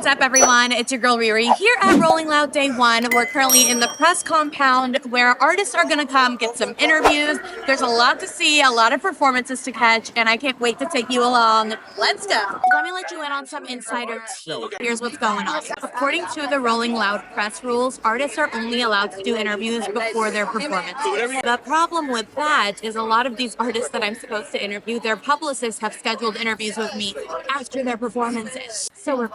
What's up, everyone? It's your girl RiRi here at Rolling Loud Day 1. We're currently in the press compound where artists are going to come get some interviews. There's a lot to see, a lot of performances to catch, and I can't wait to take you along. Let's go. Let me let you in on some insider tea. Here's what's going on. According to the Rolling Loud press rules, artists are only allowed to do interviews before their performance. The problem with that is a lot of these artists that I'm supposed to interview, their publicists have scheduled interviews with me after their performances. So we're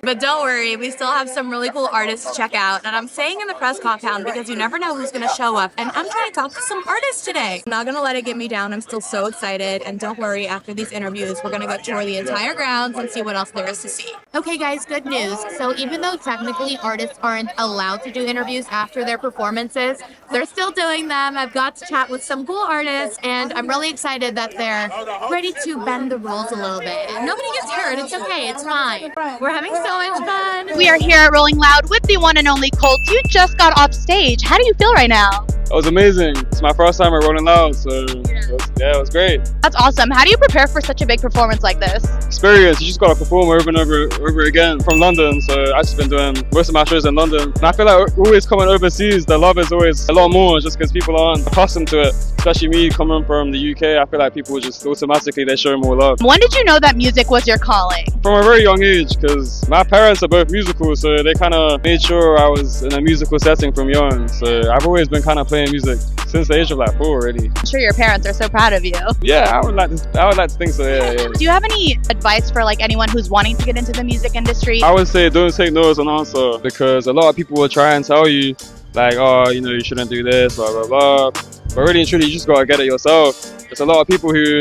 but don't worry, we still have some really cool artists to check out. And I'm staying in the press compound because you never know who's going to show up. And I'm trying to talk to some artists today. I'm not going to let it get me down. I'm still so excited. And don't worry, after these interviews, we're going to go tour the entire grounds and see what else there is to see. Okay, guys, good news. So even though technically artists aren't allowed to do interviews after their performances, they're still doing them. I've got to chat with some cool artists, and I'm really excited that they're ready to bend the rules a little bit. And nobody gets hurt. It's okay. It's fine. We're having so much fun. We are here at Rolling Loud with the one and only Colt. You just got off stage. How do you feel right now? It was amazing. It's my first time at Rolling Loud, so it was great. That's awesome. How do you prepare for such a big performance like this? Experience. You just gotta perform over and over again. From London, so I've just been doing most of my shows in London. And I feel like always coming overseas, the love is always a lot more, just because people aren't accustomed to it. Especially me coming from the UK, I feel like people just automatically they show more love. When did you know that music was your calling? From a very young age, because my parents are both musical, so they kind of made sure I was in a musical setting from young. So I've always been kind of playing music since the age of like 4 already. I'm sure your parents are so proud of you. Yeah, I would like to think so. Yeah. Do you have any advice for like anyone who's wanting to get into the music industry? I would say don't take no as an answer, because a lot of people will try and tell you like, oh, you know, you shouldn't do this, blah blah blah. But really and truly, you just gotta get it yourself. There's a lot of people who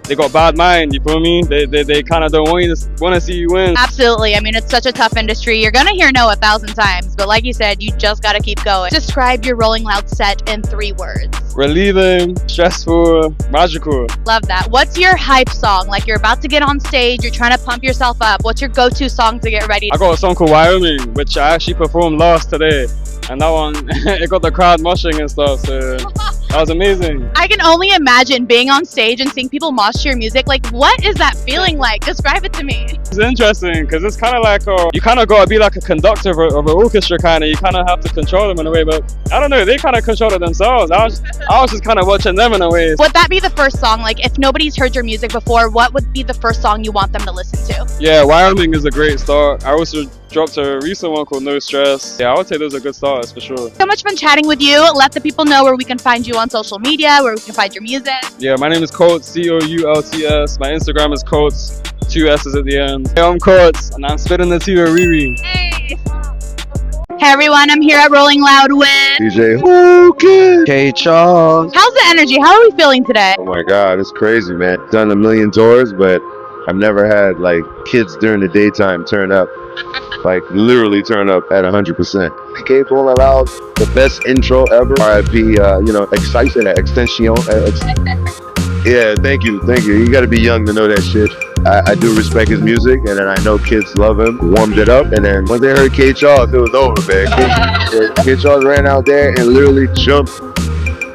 they got bad mind, you feel me? They kind of don't want to see you win. Absolutely. I mean, it's such a tough industry. You're gonna hear no 1,000 times, but like you said, you just gotta keep going. Describe your Rolling Loud set in 3 words. Relieving, stressful, magical. Love that. What's your hype song? Like you're about to get on stage, you're trying to pump yourself up. What's your go-to song to get ready? I got a song called Wyoming, which I actually performed last today. And that one, it got the crowd moshing and stuff, so that was amazing. I can only imagine being on stage and seeing people mosh to your music. Like, what is that feeling like? Describe it to me. It's interesting, because it's kind of like, you kind of got to be like a conductor of an orchestra, kind of. You kind of have to control them in a way, but I don't know, they kind of control it themselves. I was just kind of watching them in a way. Would that be the first song? Like, if nobody's heard your music before, what would be the first song you want them to listen to? Yeah, Wyoming is a great start. I also dropped a recent one called No Stress. Yeah, I would say those are good starts for sure. So much fun chatting with you. Let the people know where we can find you on social media, where we can find your music. Yeah, my name is Colt, Coults. My Instagram is Coults, 2 S's at the end. Hey, I'm Coults, and I'm spitting the tea with RiRi. Hey. Hey everyone, I'm here at Rolling Loud with DJ Okay. K Charles. How's the energy? How are we feeling today? Oh my God, it's crazy, man. Done a million tours, but I've never had like kids during the daytime turn up. Like literally turn up at 100%. K Rolling Loud, the best intro ever. RIP, Extension. Yeah, thank you. You gotta be young to know that shit. I do respect his music, and then I know kids love him. Warmed it up, and then when they heard K Charles, it was over, man. K Charles ran out there and literally jumped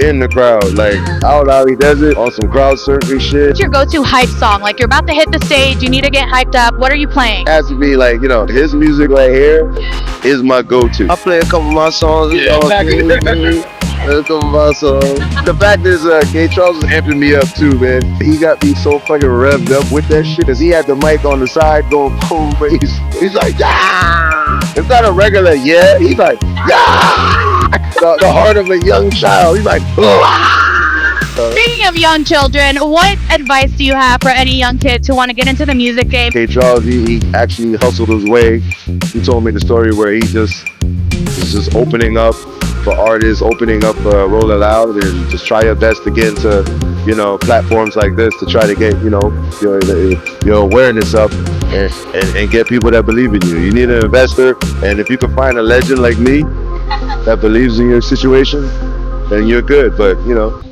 in the crowd, like out how he does it on some crowd surfing shit. What's your go-to hype song? Like you're about to hit the stage, you need to get hyped up. What are you playing? It has to be like, you know, his music right here is my go-to. I play a couple of my songs. Yeah, exactly. The fact is, K Charles is amping me up too, man. He got me so fucking revved up with that shit, cause he had the mic on the side going boom, but he's like, yeah. It's not a regular yeah. He's like, yeah. The heart of a young child. He's like, Speaking of young children, what advice do you have for any young kids who want to get into the music game? K Charles, he actually hustled his way. He told me the story where he is just opening up for artists, opening up Rolling Loud, and just try your best to get into, you know, platforms like this to try to get, you know, your awareness up and get people that believe in you. You need an investor, and if you can find a legend like me that believes in your situation, then you're good. But you know,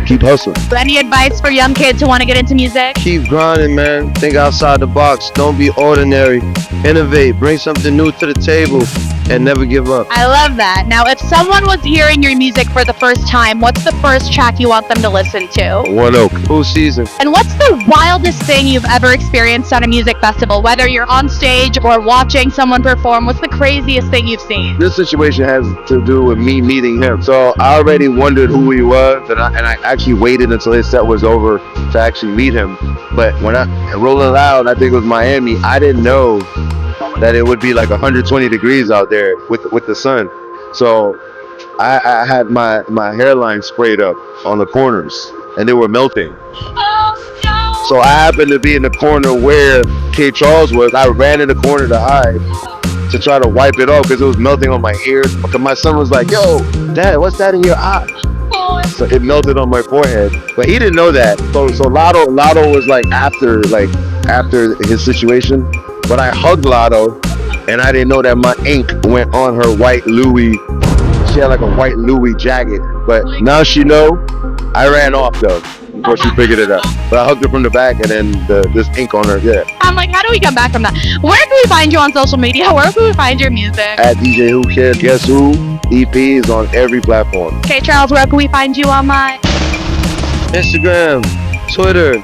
keep hustling. Any advice for young kids who want to get into music? Keep grinding, man. Think outside the box. Don't be ordinary. Innovate. Bring something new to the table. and never give up. I love that. Now, if someone was hearing your music for the first time, what's the first track you want them to listen to? One Oak, full season. And what's the wildest thing you've ever experienced at a music festival? Whether you're on stage or watching someone perform, what's the craziest thing you've seen? This situation has to do with me meeting him. So I already wondered who he was, and I actually waited until his set was over to actually meet him. But when Rolling Loud, I think it was Miami, I didn't know that it would be like 120 degrees out there with the sun. So I had my hairline sprayed up on the corners, and they were melting. So I happened to be in the corner where K. Charles was. I ran in the corner to hide, to try to wipe it off because it was melting on my ears. Because my son was like, "Yo, Dad, what's that in your eye?" So it melted on my forehead, but he didn't know that. So Lotto was like after his situation, but I hugged Lotto, and I didn't know that my ink went on her white Louis. She had like a white Louis jacket, but now she know. I ran off though before she figured it out. But I hugged her from the back, and then this ink on her. Yeah. I'm like, how do we come back from that? Where can we find you on social media? Where can we find your music? At DJ Who Cares. Guess Who? EP is on every platform. Okay, Charles, where can we find you online? Instagram, Twitter,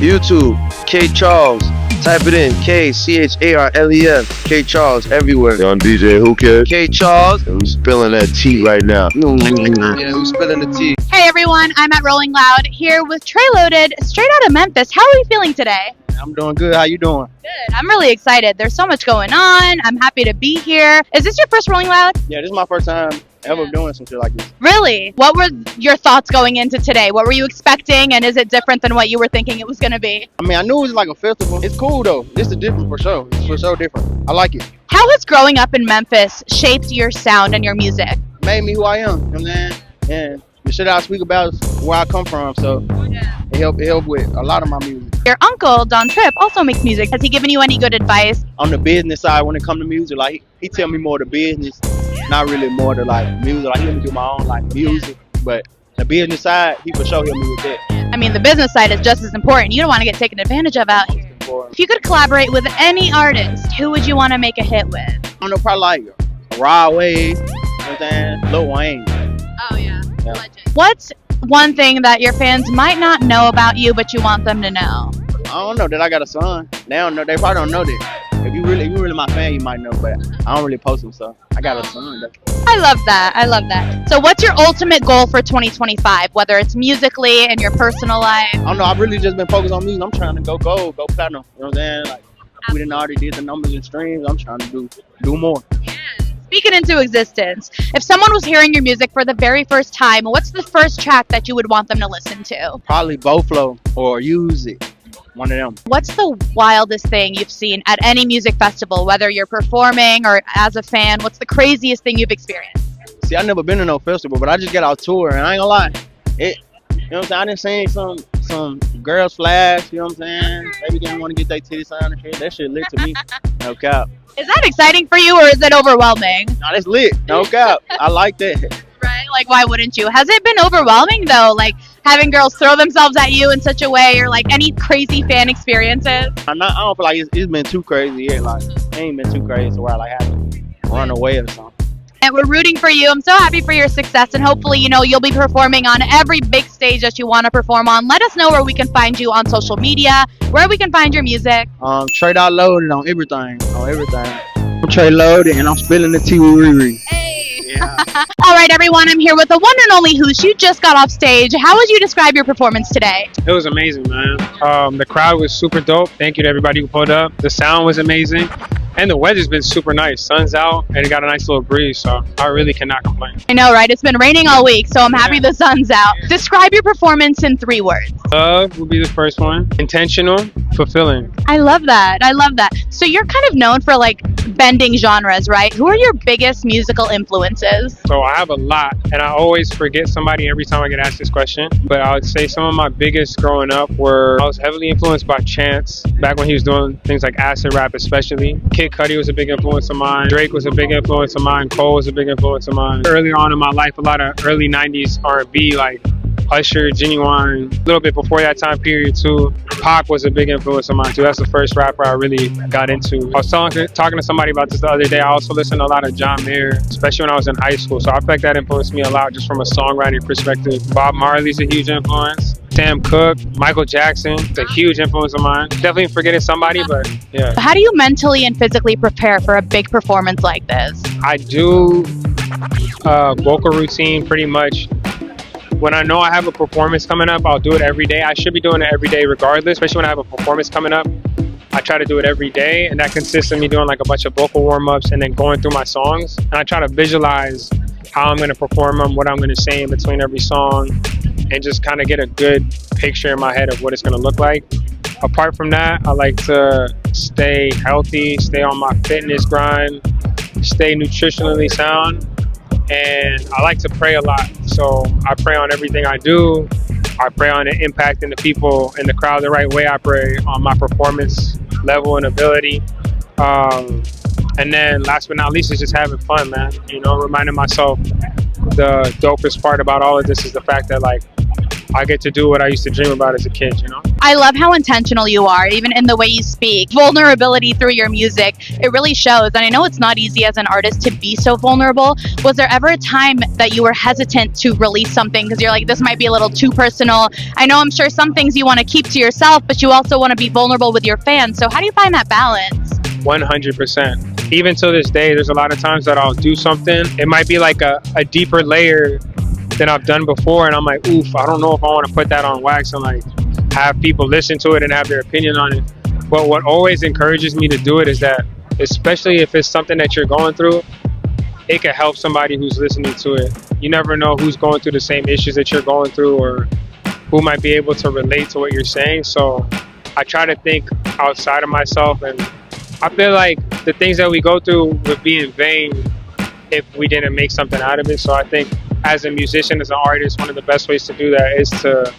YouTube, K Charles. Type it in, KCHARLES, K Charles, everywhere. On DJ Who Cares. K Charles. I'm spilling that tea right now. Yeah, we spilling the tea. Hey everyone, I'm at Rolling Loud here with Trey Loaded, straight out of Memphis. How are you feeling today? I'm doing good. How you doing? Good. I'm really excited. There's so much going on. I'm happy to be here. Is this your first Rolling Loud? Yeah, this is my first time ever doing some shit like this. Really? What were your thoughts going into today? What were you expecting, and is it different than what you were thinking it was going to be? I mean, I knew it was like a festival. It's cool though. This is different for sure. It's for sure different. I like it. How has growing up in Memphis shaped your sound and your music? Made me who I am. You know what I'm saying? And the shit I speak about is where I come from. So it helped with a lot of my music. Your uncle, Don Tripp, also makes music. Has he given you any good advice? On the business side, when it comes to music, like he tell me more the business, not really more the like music. Like he let me do my own like music, but the business side, he for sure help me with that. I mean, the business side is just as important. You don't want to get taken advantage of out here. If you could collaborate with any artist, who would you want to make a hit with? I don't know, probably like Rod Wave, you know what I'm saying? Lil Wayne. Oh yeah, legend. What's one thing that your fans might not know about you, but you want them to know? I don't know that I got a son. They don't know. They probably don't know that. If you really my fan, you might know, but I don't really post them, so I got a son. I love that. I love that. So what's your ultimate goal for 2025, whether it's musically and your personal life? I don't know. I've really just been focused on music. I'm trying to go gold, go platinum. You know what I'm saying? Like we done already did the numbers and streams. I'm trying to do more. Speak it into existence. If someone was hearing your music for the very first time, what's the first track that you would want them to listen to? Probably Boflo or Use It. One of them. What's the wildest thing you've seen at any music festival, whether you're performing or as a fan? What's the craziest thing you've experienced? See, I've never been to no festival, but I just get out tour, and I ain't gonna lie, you know what I'm saying? I done seen some girls flash, you know what I'm saying? Maybe didn't want to get their titties signed and shit. That shit lit to me. No cap. Is that exciting for you, or is it overwhelming? No, that's lit. No cap. I like that. Right? Like, why wouldn't you? Has it been overwhelming, though? Like, having girls throw themselves at you in such a way, or like any crazy fan experiences? I don't feel like it's been too crazy yet. Like, it ain't been too crazy to where I like have to run away or something. And we're rooting for you. I'm so happy for your success, and hopefully, you'll be performing on every big stage that you want to perform on. Let us know where we can find you on social media, where we can find your music. Trey Loaded on everything. I'm Trey Loaded, and I'm spilling the tea with RiRi's. Yeah. All right, everyone. I'm here with the one and only Hoosh. You just got off stage. How would you describe your performance today? It was amazing, man. The crowd was super dope. Thank you to everybody who pulled up. The sound was amazing. And the weather's been super nice. Sun's out, and it got a nice little breeze, so I really cannot complain. I know, right? It's been raining all week, so I'm happy the sun's out. Describe your performance in 3 words. Love would be the first one. Intentional, fulfilling. I love that. I love that. So you're kind of known for like bending genres, right? Who are your biggest musical influences? So I have a lot, and I always forget somebody every time I get asked this question. But I would say some of my biggest growing up were, I was heavily influenced by Chance, back when he was doing things like acid rap especially. Kid Cudi was a big influence of mine. Drake was a big influence of mine. Cole was a big influence of mine. Earlier on in my life, a lot of early 90s R&B, like Usher, Genuine, a little bit before that time period too. Pac was a big influence of mine too. That's the first rapper I really got into. I was talking to somebody about this the other day. I also listened to a lot of John Mayer, especially when I was in high school. So I feel like that influenced me a lot just from a songwriting perspective. Bob Marley's a huge influence. Sam Cooke, Michael Jackson, it's a huge influence of mine. Definitely forgetting somebody, but yeah. How do you mentally and physically prepare for a big performance like this? I do a vocal routine pretty much. When I know I have a performance coming up, I'll do it every day. I should be doing it every day regardless, especially when I have a performance coming up. I try to do it every day, and that consists of me doing like a bunch of vocal warm-ups and then going through my songs. And I try to visualize how I'm going to perform them, what I'm going to say in between every song, and just kind of get a good picture in my head of what it's going to look like. Apart from that, I like to stay healthy, stay on my fitness grind, stay nutritionally sound. And I like to pray a lot. So I pray on everything I do. I pray on it impacting the people in the crowd the right way. I pray on my performance level and ability. And then last but not least is just having fun, man. You know, reminding myself the dopest part about all of this is the fact that like I get to do what I used to dream about as a kid, you know? I love how intentional you are, even in the way you speak. Vulnerability through your music, it really shows. And I know it's not easy as an artist to be so vulnerable. Was there ever a time that you were hesitant to release something because you're like, this might be a little too personal? I know I'm sure some things you want to keep to yourself, but you also want to be vulnerable with your fans. So how do you find that balance? 100%. Even to this day, there's a lot of times that I'll do something. It might be like a deeper layer than I've done before, and I'm like, oof, I don't know if I want to put that on wax and like have people listen to it and have their opinion on it. But what always encourages me to do it is that, especially if it's something that you're going through, it can help somebody who's listening to it. You never know who's going through the same issues that you're going through or who might be able to relate to what you're saying. So I try to think outside of myself, and I feel like the things that we go through would be in vain if we didn't make something out of it. So I think as a musician, as an artist, one of the best ways to do that is to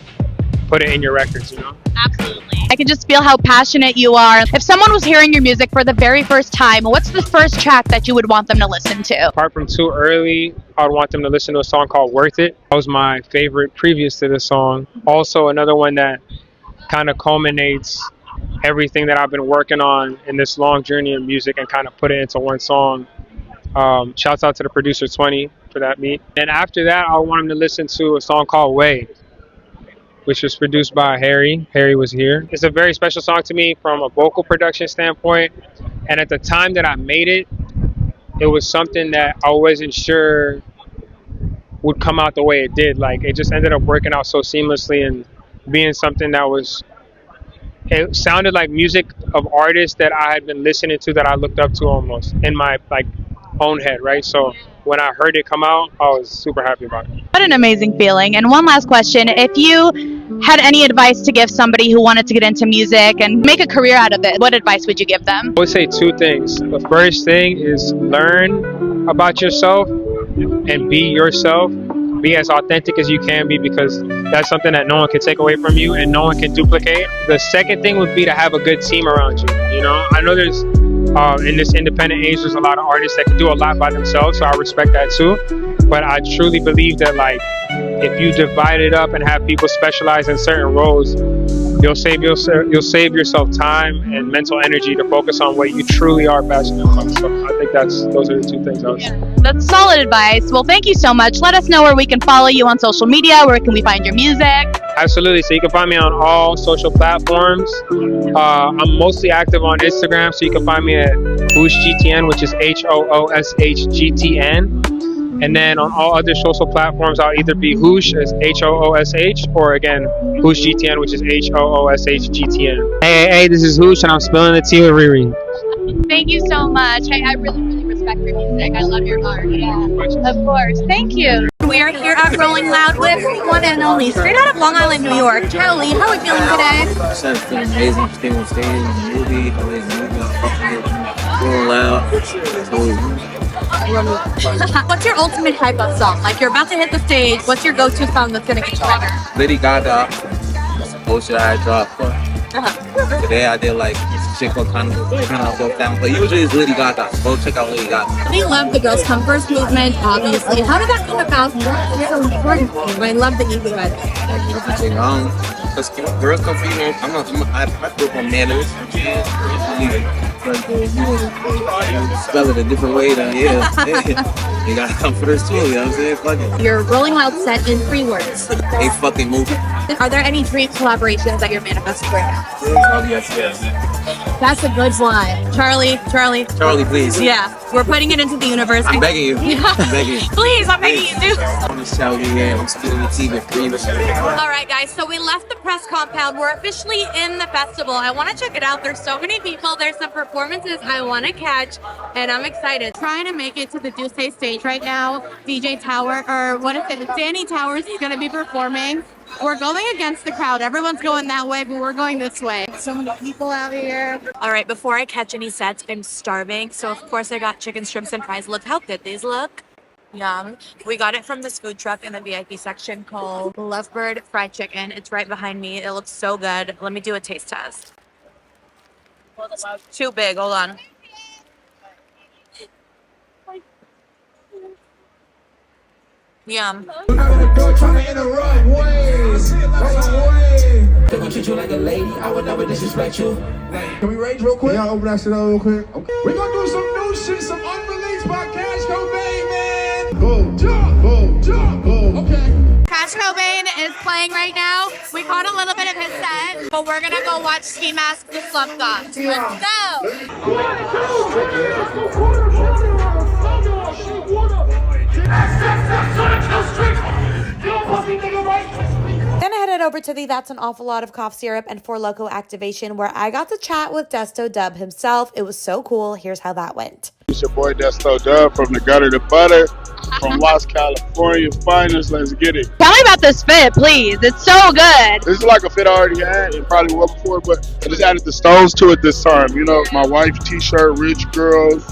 put it in your records, you know? Absolutely. I can just feel how passionate you are. If someone was hearing your music for the very first time, what's the first track that you would want them to listen to? Apart from Too Early, I would want them to listen to a song called Worth It. That was my favorite previous to this song. Also, another one that kind of culminates everything that I've been working on in this long journey of music and kind of put it into one song. Shouts out to the producer 20 for that beat. And after that, I want him to listen to a song called Way, which was produced by Harry. Harry was here. It's a very special song to me from a vocal production standpoint. And at the time that I made it, it was something that I wasn't sure would come out the way it did. Like, it just ended up working out so seamlessly and being something that was, it sounded like music of artists that I had been listening to, that I looked up to almost in my like own head, right? So when I heard it come out, I was super happy about it. What an amazing feeling. And one last question. If you had any advice to give somebody who wanted to get into music and make a career out of it, what advice would you give them? I would say two things. The first thing is learn about yourself and be yourself. Be as authentic as you can be, because that's something that no one can take away from you and no one can duplicate. The second thing would be to have a good team around you. You know, I know there's in this independent age, there's a lot of artists that can do a lot by themselves, so I respect that too. But I truly believe that like if you divide it up and have people specialize in certain roles, you'll save yourself time and mental energy to focus on what you truly are passionate about. So I think those are the two things I would say. That's solid advice. Well, thank you so much. Let us know where we can follow you on social media. Where can we find your music? Absolutely. So you can find me on all social platforms. I'm mostly active on Instagram, so you can find me at HooshGTN, which is HOOSHGTN. And then on all other social platforms, I'll either be Hoosh as HOOSH, or again, HooshGTN, which is HOOSHGTN. Hey, this is Hoosh, and I'm spilling the tea with Riri. Thank you so much. I really respect your music. I love your art. Yeah, of course. Thank you. We are here at Rolling Loud with one and only, straight out of Long Island, New York, Charlie. How are we feeling today? It's feeling amazing. Just came on stage, movie, always Rolling Loud. What's your ultimate hype up song? Like, you're about to hit the stage. What's your go-to song that's gonna get you ready? Lady Gaga. What should I drop? Today I did like chick called kind of broke down. But usually it's Lady Gaga. Go check out Lady Gaga. We love the Girls Come First movement, obviously. How did that come about? It's so important. I love the ego ed. Because girls come from, I grew up on manners. Spell it a different way, then yeah. You gotta come first too, you know what I'm saying? Fuck it. Your Rolling Loud set in 3 words. A fucking movie. Are there any dream collaborations that you're manifesting right now? Oh, yes. That's a good one. Charlie, please. Yeah, we're putting it into the universe. I'm begging you. I'm begging you. Please, I'm begging you, dude. I'm just telling you, I'm spilling the tea with famous. All right, guys, so we left the press compound. We're officially in the festival. I want to check it out. There's so many people. There's some performances I want to catch, and I'm excited. Trying to make it to the Duce stage right now. DJ Tower, or what is it? Danny Towers is going to be performing. We're going against the crowd. Everyone's going that way, but we're going this way. So many people out here. All right, before I catch any sets, I'm starving. So, of course, I got chicken strips and fries. Look how good these look. Yum. We got it from this food truck in the VIP section called Lovebird Fried Chicken. It's right behind me. It looks so good. Let me do a taste test. Too big. Hold on. Yum. Treat you like a lady, I would never disrespect you. Can we rage real quick? Y'all open that shit up real quick. Okay. We're gonna do some new shit, some unreleased by Cash Cobain, man. Boom, jump, boom, jump, boom. Okay. Cash Cobain is playing right now. We caught a little bit of his set, but we're gonna go watch Ski Mask with Slump Dogs. Let's Then I headed over to the That's an Awful Lot of Cough Syrup and Four Loko activation where I got to chat with Desto Dub himself. It was so cool. Here's how that went. It's your boy Desto Dub from the gutter to butter from Los California finest. Let's get it. Tell me about this fit, please. It's so good. This is like a fit I already had and probably well before, but I just added the stones to it this time. You know, my wife's t-shirt, rich girls,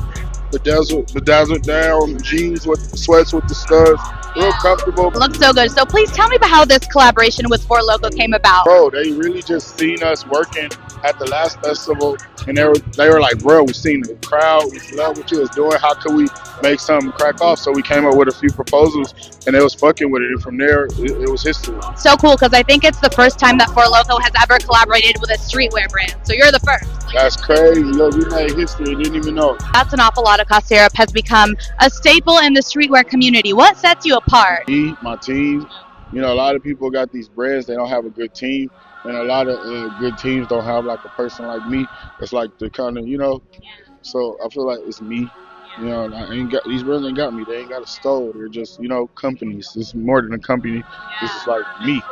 bedazzled down, jeans with sweats with the studs. Real comfortable. Looks so good. So please tell me about how this collaboration with Four Loko came about. Bro, they really just seen us working at the last festival, and they were like, bro, we seen the crowd, we love what you was doing. How could we make something crack off? So we came up with a few proposals, and they was fucking with it. And from there, it was history. So cool, because I think it's the first time that Four Loko has ever collaborated with a streetwear brand. So you're the first. That's crazy. Yo, we made history and didn't even know. That's an Awful Lot of Cough Syrup has become a staple in the streetwear community. What sets you apart? Me, my team. You know, a lot of people got these brands, they don't have a good team. And a lot of good teams don't have like a person like me. It's like the kind of, you know, so I feel like it's me. You know, these brands ain't got me. They ain't got a store. They're just, you know, companies. It's more than a company. This is like me.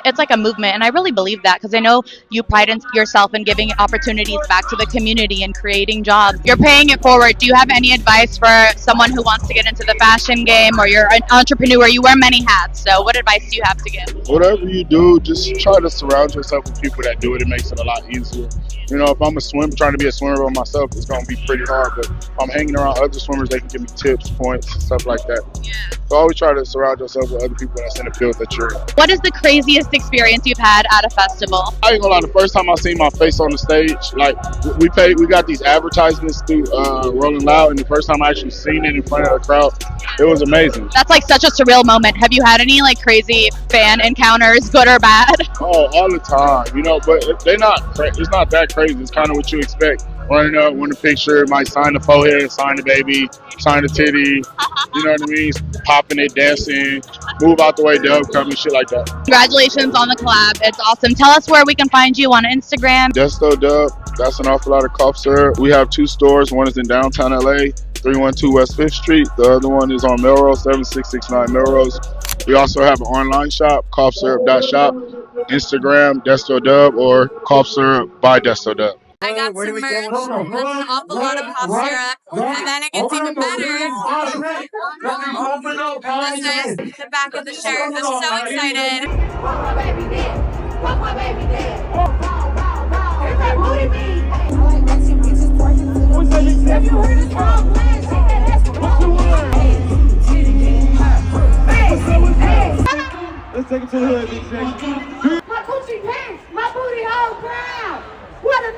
It's like a movement, and I really believe that because I know you pride yourself in giving opportunities back to the community and creating jobs. You're paying it forward. Do you have any advice for someone who wants to get into the fashion game, or you're an entrepreneur? You wear many hats, so what advice do you have to give? Whatever you do, just try to surround yourself with people that do it. It makes it a lot easier. You know, if I'm trying to be a swimmer by myself, it's going to be pretty hard. But if I'm hanging around other swimmers, they can give me tips, points, stuff like that. Yeah. So always try to surround yourself with other people that's in the field that you're in. What is the craziest experience you've had at a festival? I ain't gonna lie, the first time I seen my face on the stage, like we got these advertisements through Rolling Loud, and the first time I actually seen it in front of the crowd, it was amazing. That's like such a surreal moment. Have you had any like crazy fan encounters, good or bad? Oh, all the time, you know, but it's not that crazy. It's kind of what you expect. Running up, want a picture, might sign the forehead, sign the baby, sign the titty, you know what I mean? Popping it, dancing, move out the way, dub coming, shit like that. Congratulations on the collab. It's awesome. Tell us where we can find you on Instagram. Desto Dub, That's an Awful Lot of Cough Syrup. We have 2 stores. One is in downtown LA, 312 West 5th Street. The other one is on Melrose, 7669 Melrose. We also have an online shop, coughsyrup.shop, Instagram, Desto Dub, or Cough Syrup by Desto Dub. I got some merch. That's an awful lot of cough syrup. And then it gets even better. That's nice. The back of the shirt. I'm so excited. Let's take it to the hood, big section. My coochie pants, my booty hole brown. What a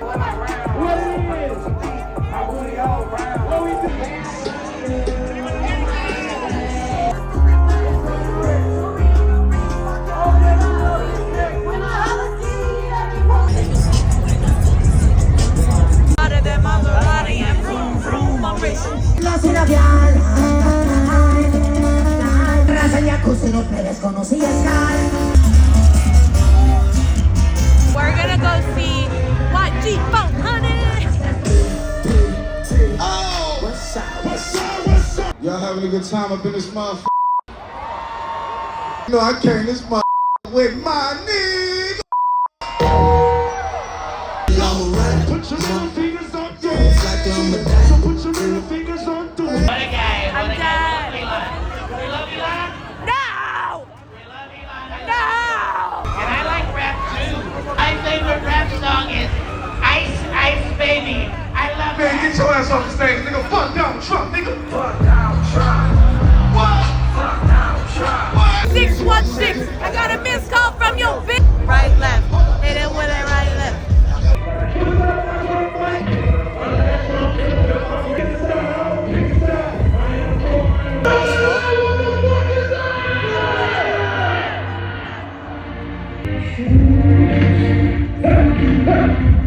What's up? Y'all having a good time up in this motherfucker? You know, I came this motherfucker with my nigga. Put your middle fingers up, yeah. So put your middle fingers on through it. I'm dead. No! No! And I like rap too. My favorite rap song is Ice Ice Baby. I love Man, it. get your ass off the stage, nigga. Fuck Donald Trump, nigga. Fuck Donald Trump. What? Fuck Donald Trump. What? 616. I got a missed call from your bitch. Right, left. Hit it with it, right, left.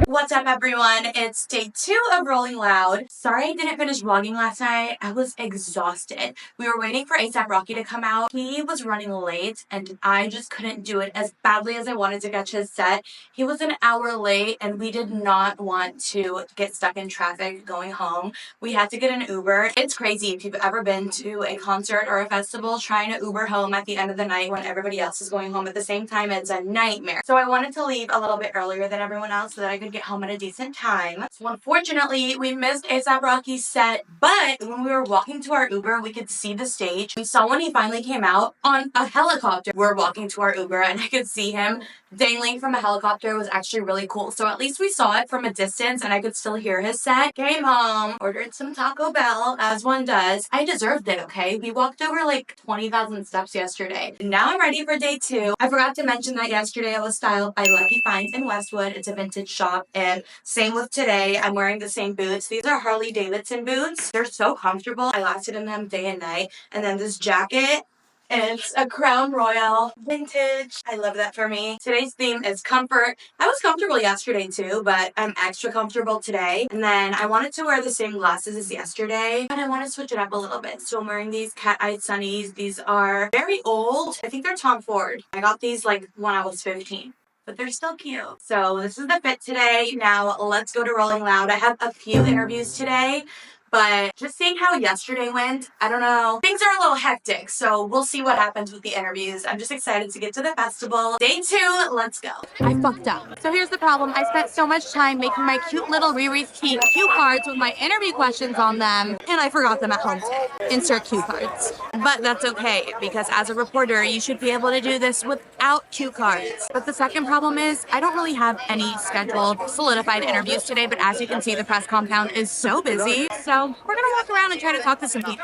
What's up, everyone? It's day 2 of Rolling Loud. Sorry I didn't finish vlogging last night. I was exhausted. We were waiting for A$AP Rocky to come out. He was running late and I just couldn't do it as badly as I wanted to catch his set. He was an hour late and we did not want to get stuck in traffic going home. We had to get an Uber. It's crazy if you've ever been to a concert or a festival trying to Uber home at the end of the night when everybody else is going home at the same time. It's a nightmare. So I wanted to leave a little bit earlier than everyone else so that I could get home at a decent time. So unfortunately, we missed A$AP Rocky's set, but when we were walking to our Uber, we could see the stage. We saw when he finally came out on a helicopter. We're walking to our Uber and I could see him dangling from a helicopter. It was actually really cool. So at least we saw it from a distance and I could still hear his set. Came home, ordered some Taco Bell, as one does. I deserved it, okay? We walked over like 20,000 steps yesterday. Now I'm ready for day 2. I forgot to mention that yesterday I was styled by Lucky Finds in Westwood. It's a vintage shop, and same with today. I'm wearing the same boots. These are Harley Davidson boots. They're so comfortable. I lasted in them day and night. And then this jacket, it's a Crown Royal vintage. I love that for me. Today's theme is comfort. I was comfortable yesterday too, but I'm extra comfortable today. And then I wanted to wear the same glasses as yesterday, but I want to switch it up a little bit. So I'm wearing these cat-eyed sunnies. These are very old. I think they're Tom Ford. I got these like when I was 15. But they're still cute. So this is the fit today. Now let's go to Rolling Loud. I have a few interviews today, but just seeing how yesterday went, I don't know. Things are a little hectic, so we'll see what happens with the interviews. I'm just excited to get to the festival. Day 2, let's go. I fucked up. So here's the problem. I spent so much time making my cute little RiRi's cue cards with my interview questions on them, and I forgot them at home today. Insert cue cards. But that's okay, because as a reporter, you should be able to do this without cue cards. But the second problem is, I don't really have any scheduled, solidified interviews today, but as you can see, the press compound is so busy. So we're gonna walk around and try to talk to some people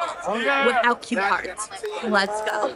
without cue cards. Let's go.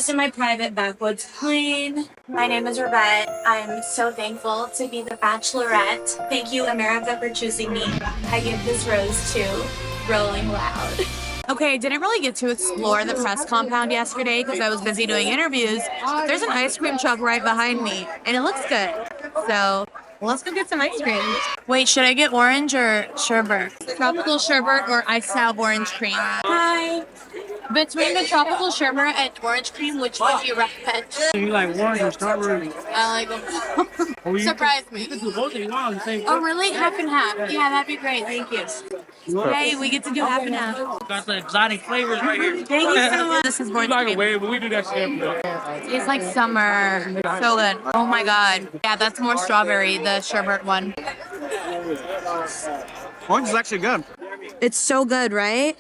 In my private backwoods plane. My name is Rebette. I'm so thankful to be the Bachelorette. Thank you, America, for choosing me. I give this rose to Rolling Loud. Okay, I didn't really get to explore the press compound yesterday because I was busy doing interviews. But there's an ice cream truck right behind me, and it looks good. So let's go get some ice cream. Wait, should I get orange or sherbet? Tropical sherbet or iced out orange cream? Hi. Between the tropical sherbet and orange cream, which would you recommend? You like orange or strawberry? I like them. Surprise me. You can do both if you want. The same Oh, really? Half and half. Yeah, that'd be great. Thank you. Hey, we get to do half and half. Got the exotic flavors right here. Thank you so much. This is orange Like a cream. wave, but we do that shit every day. Tastes like summer. So good. Oh my god. Yeah, that's more strawberry, the sherbet one. Orange is actually good. It's so good, right?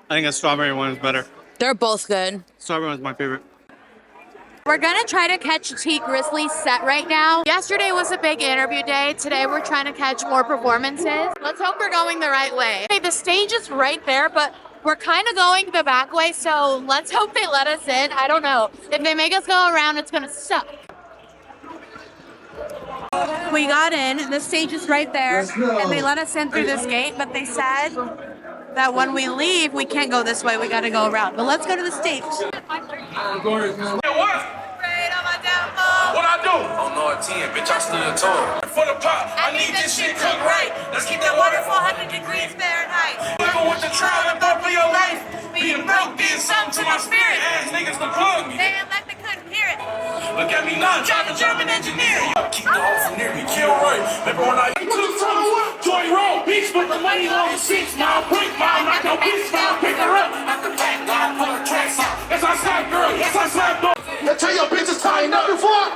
I think a strawberry one is better. They're both good. Strawberry one's my favorite. We're gonna try to catch T. Grizzly's set right now. Yesterday was a big interview day. Today we're trying to catch more performances. Let's hope we're going the right way. Okay, the stage is right there, but We're kind of going the back way, so let's hope they let us in. I don't know. If they make us go around, it's gonna suck. We got in, the stage is right there, and they let us in through this gate, but they said that when we leave, we can't go this way, we gotta go around. But let's go to the stage. What I do? On R10, bitch, I stood tall. For the pop, I need this shit cooked right. Let's keep that water 400 degrees Fahrenheit. Living with the trial and thought for your life. Being broke did something to my spirit. Ass niggas to plug me. They act like they couldn't hear it. Look at me now, driving German engineer. Keep the hoes from near me, kill right. Remember when I took Joy Road, bitch, but the money long as 6 mile. Break mile, knock no bitch down, pick her up. At the back, line, pull her tracks out. Yes, I slap girl, yes, I slap dog. Now tell your bitches tying up before.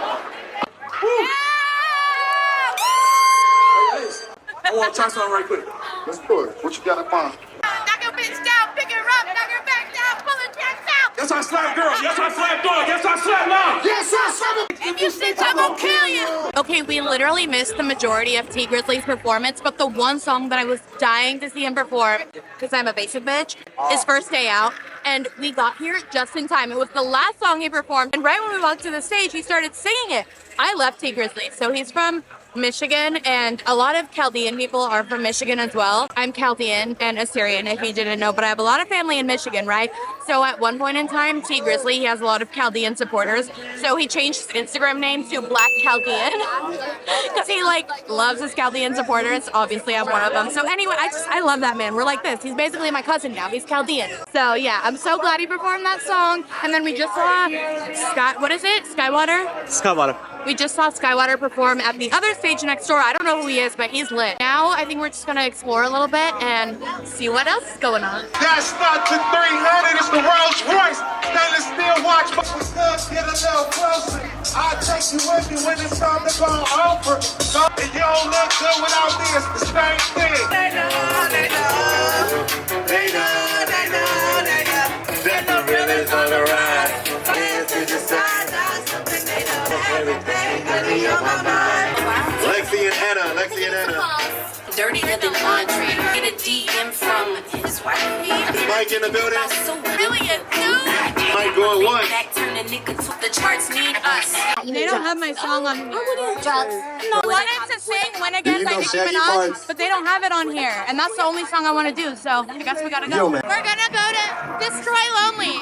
I want to try something right quick. Let's do it. What you got in mind? Knock your bitch down, pick her up, knock her back down, pull her tracks out. Yes, I slap girl. Yes, I slap dog. Yes, I slap mom. Yes, I slap him. If you snitch, I'm gonna kill you. Okay, we literally missed the majority of T Grizzly's performance, but the one song that I was dying to see him perform, because I'm a basic bitch, is First Day Out. And we got here just in time. It was the last song he performed, and right when we walked to the stage, he started singing it. I love T Grizzly, so he's from Michigan, and a lot of Chaldean people are from Michigan as well. I'm Chaldean and Assyrian, if you didn't know, but I have a lot of family in Michigan, right? So at one point in time, T Grizzly, he has a lot of Chaldean supporters, so he changed his Instagram name to Black Chaldean because he loves his Chaldean supporters. Obviously, I'm one of them. So anyway, I love that man. We're like this. He's basically my cousin now. He's Chaldean. So yeah, I'm so glad he performed that song. And then we just saw Skywater? We just saw Skywater perform at the other stage next door. I don't know who he is, but he's lit. Now, I think we're just gonna explore a little bit and see what else is going on. That's not the 300, it's the Rolls Royce. Stainless steel watch, but we still get a little closer. I'll take you with me when it's time to go over. If you don't look good without me, it's the same thing. They know. That the real is on the ride. Hands to the side, that's something they know. Everything honey on my mind. Lexi and Anna. Dirty living laundry. Get a DM from his wife. Is Mike in the building? So brilliant, dude. Mike going once. Back turn the nigga to the charts need us. They don't have my song on here. I wanted to sing Win Against Nicki Minaj, but they don't have it on here. And that's the only song I want to do, so I guess we gotta go. We're gonna go to Destroy Lonely,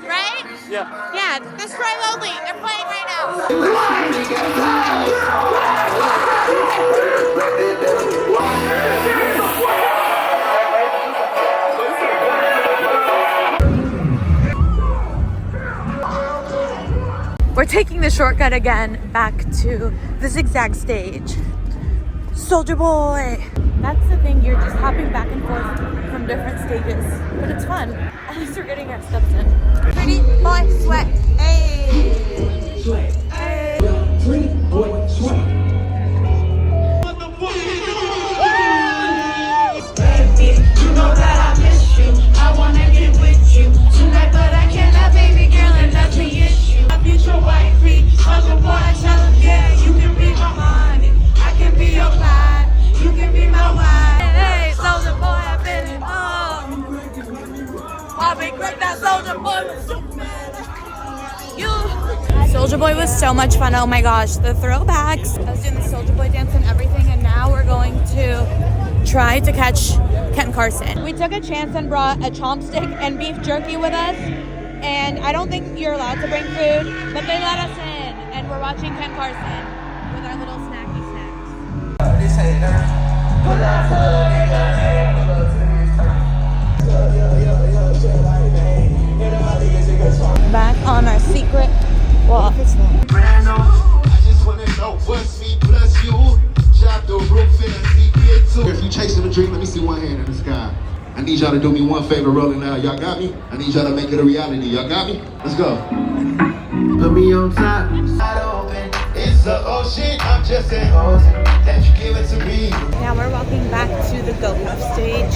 right? Yeah, Destroy Lonely. They're playing right now. We're taking the shortcut again back to the zigzag stage. Soldier Boy! That's the thing, you're just hopping back and forth from different stages. But it's fun. At least we're getting our steps in. Pretty boy sweat. Hey! Sweat. Hey! Pretty boy sweat. You know that I miss you. I wanna get with you tonight, but I cannot, baby girl, and that's the issue. I beat your white feet, soldier boy, tell him, yeah, you can be my money, I can be your Clyde, you can be my wife. Hey, soldier boy, I've been in love. I'll be great, that soldier boy was so mad. Soldier Boy was so much fun. Oh my gosh, the throwbacks. I was doing the Soldier Boy dance and everything, and now we're going to try to catch Ken Carson. We took a chance and brought a chopstick and beef jerky with us, and I don't think you're allowed to bring food, but they let us in, and we're watching Ken Carson with our little snacky snacks. Back on our secret walk. If you chasing a dream, let me see one hand in the sky. I need y'all to do me one favor rolling loud. Y'all got me? I need y'all to make it a reality. Y'all got me? Let's go. Put me on top. It's the ocean. I'm just a hose that you give it to me. Now we're walking back to the Go Puff stage.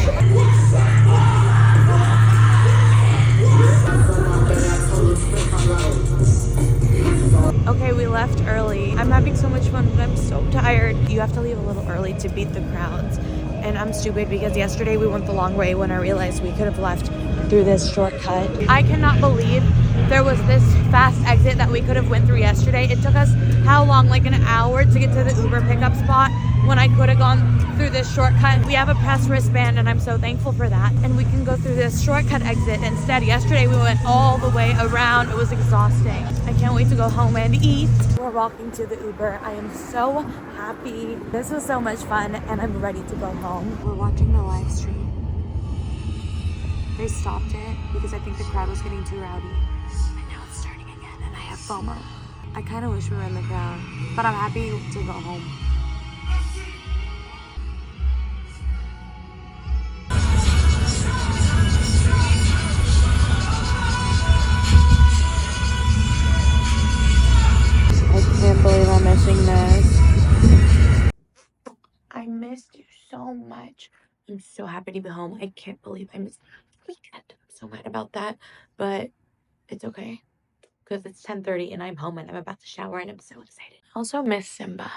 Okay, we left early. I'm having so much fun, but I'm so tired. You have to leave a little early to beat the crowds. And I'm stupid because yesterday we went the long way when I realized we could have left through this shortcut. I cannot believe there was this fast exit that we could have went through yesterday. It took us how long? Like an hour to get to the Uber pickup spot when I could have gone through this shortcut. We have a press wristband and I'm so thankful for that. And we can go through this shortcut exit instead. Yesterday we went all the way around. It was exhausting. I can't wait to go home and eat. We're walking to the Uber. I am so happy. This was so much fun and I'm ready to go home. We're watching the live stream. They stopped it because I think the crowd was getting too rowdy. And now it's starting again and I have FOMO. I kind of wish we were in the crowd, but I'm happy to go home. I can't believe I'm missing this. I missed you so much. I'm so happy to be home. I can't believe I missed the weekend. I'm so mad about that, but it's okay because it's 10:30 and I'm home and I'm about to shower and I'm so excited. I also miss Simba.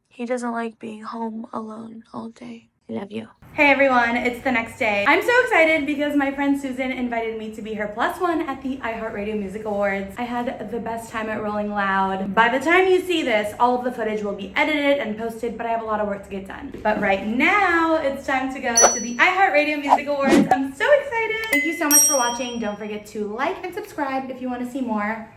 He doesn't like being home alone all day. I love you. Hey everyone, it's the next day. I'm so excited because my friend Susan invited me to be her +1 at the iHeartRadio Music Awards. I had the best time at Rolling Loud. By the time you see this, all of the footage will be edited and posted, but I have a lot of work to get done. But right now, it's time to go to the iHeartRadio Music Awards. I'm so excited. Thank you so much for watching. Don't forget to like and subscribe if you want to see more.